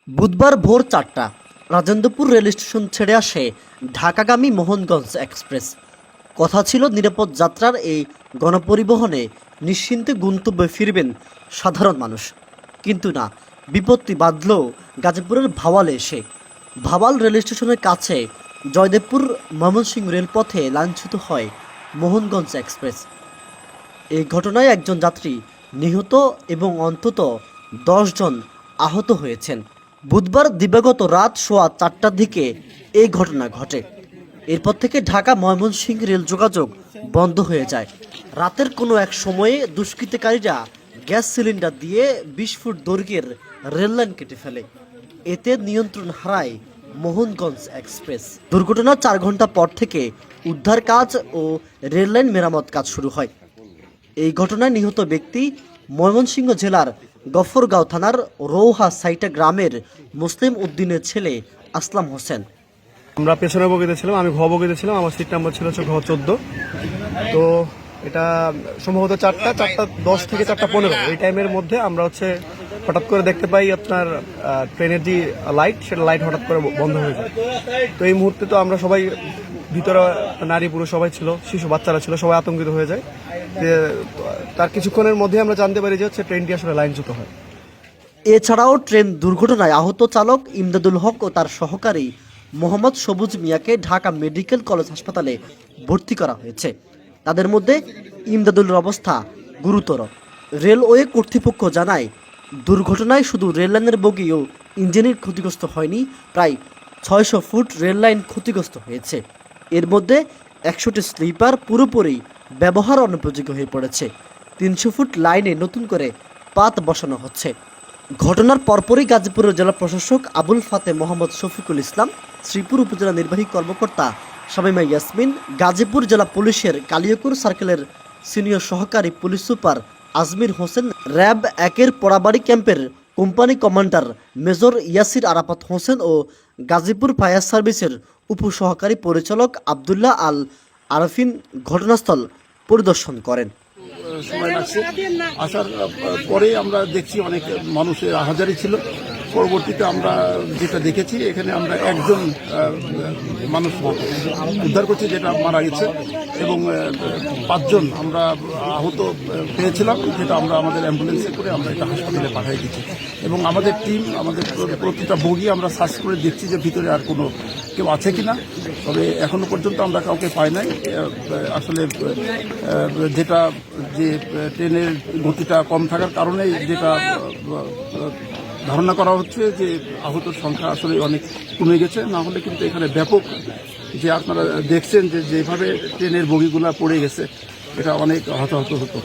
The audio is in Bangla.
বুধবার ভোর ৪টা রাজেন্দ্রপুর রেল স্টেশন ছেড়ে আসে ঢাকাগামী মোহনগঞ্জ এক্সপ্রেস। কথা ছিল নিরাপদ যাত্রার এই গণপরিবহনে নিশ্চিন্তে গন্তব্যে ফিরবেন সাধারণ মানুষ। কিন্তু না, বিপত্তি বাঁধল গাজীপুরের ভাওয়ালে এসে। ভাওয়াল রেল স্টেশনের কাছে জয়দেবপুর ময়মনসিংহ রেলপথে লাইনচ্যুত হয় মোহনগঞ্জ এক্সপ্রেস। এই ঘটনায় একজন যাত্রী নিহত এবং অন্তত 10 জন আহত হয়েছেন। বুধবার দিবাগত রাত 4:15টার দিকে এই ঘটনা ঘটে। এরপর থেকে ঢাকা ময়মনসিংহ রেল যোগাযোগ বন্ধ হয়ে যায়। রাতের কোনো এক সময়ে দুষ্কৃতকারীরা গ্যাস সিলিন্ডার দিয়ে 20 ফুট দৈর্ঘ্যের রেললাইন কেটে ফেলে। এতে নিয়ন্ত্রণ হারায় মোহনগঞ্জ এক্সপ্রেস। দুর্ঘটনার 4 ঘন্টা পর থেকে উদ্ধার কাজ ও রেললাইন মেরামত কাজ শুরু হয়। এই ঘটনায় নিহত ব্যক্তি ময়মনসিংহ জেলার গফরগাঁও থানার রৌহা সাইটা গ্রামের মুসলিম উদ্দিনের ছেলে আসলাম হোসেন। আমরা পেছনে বগিতে ছিলাম, আমি ঘ বগিতে ছিলাম, আমার সিট নাম্বার ছিল ঘ 14। তো এটা সম্ভবত 4:10 থেকে 4:15 এই টাইমের মধ্যে আমরা হঠাৎ করে দেখতে পাই আপনার ট্রেনের যে লাইট, সেটা লাইট হঠাৎ করে বন্ধ হয়ে যায়। তো এই মুহূর্তে তো আমরা সবাই ভিতরে, নারী পুরুষ সবাই ছিল, শিশু বাচ্চারা ছিল, সবাই আতঙ্কিত হয়ে যায়। তার কিছুক্ষণের মধ্যে আমরা জানতে পারি যে ট্রেনটি আসলে লাইনচ্যুত হয়। এছাড়াও ট্রেন দুর্ঘটনায় আহত চালক ইমদাদুল হক ও তার সহকারী মোহাম্মদ সবুজ মিয়াকে ঢাকা মেডিকেল কলেজ হাসপাতালে ভর্তি করা হয়েছে। তাদের মধ্যে ইমদাদুলের অবস্থা গুরুতর। রেলওয়ে কর্তৃপক্ষ জানায়, দুর্ঘটনায় শুধু রেললাইনের বগি ও ইঞ্জিনের ক্ষতিগ্রস্ত হয়নি, প্রায় 600 ফুট রেললাইন ক্ষতিগ্রস্ত হয়েছে। এর মধ্যে 100টি স্লিপার পুরোপুরি ব্যবহার অনুপযোগী হয়ে পড়েছে। 300 ফুট লাইনে নতুন করে পাত বসানো হচ্ছে। ঘটনার পরপরই গাজীপুরের জেলা প্রশাসক আবুল ফাতে মোহাম্মদ শফিকুল ইসলাম, শ্রীপুর উপজেলা নির্বাহী কর্মকর্তা শামীমা ইয়াসমিন, গাজীপুর জেলা পুলিশের কালিয়াকুর সার্কেলের সিনিয়র সহকারী police super Azmir Hossain, RAB 1-এর পোড়াবাড়ি ক্যাম্পের company commander major Yasir Arafat Hossain ও গাজীপুর ফায়ার সার্ভিসের উপসহকারী পরিচালক আবদুল্লাহ আল আরফিন ঘটনাস্থল পরিদর্শন করেন। সময় লাগছে আসার পরে আমরা দেখছি অনেক মানুষের হাজারি ছিল। পরবর্তীতে আমরা যেটা দেখেছি, এখানে আমরা একজন মানুষ উদ্ধার করছি যেটা মারা গেছে, এবং 5 জন আমরা আহত পেয়েছিলাম, যেটা আমরা আমাদের অ্যাম্বুলেন্সে করে আমরা এটা হাসপাতালে পাঠিয়ে দিচ্ছি। এবং আমাদের টিম, আমাদের প্রতিটা বগি আমরা সার্চ করে দেখছি যে ভিতরে আর কোনো কেউ আছে কিনা। তবে এখনো পর্যন্ত আমরা কাউকে পাই নাই। আসলে যেটা যে ট্রেনের গতিটা কম থাকার কারণে যেটা ধারণা করা হচ্ছে যে আহতর সংখ্যা আসলে অনেক কমে গেছে। না হলে কিন্তু এখানে ব্যাপক, যে আপনারা দেখছেন যে যেভাবে ট্রেনের বগিগুলা পড়ে গেছে, এটা অনেক হতাহত হতো।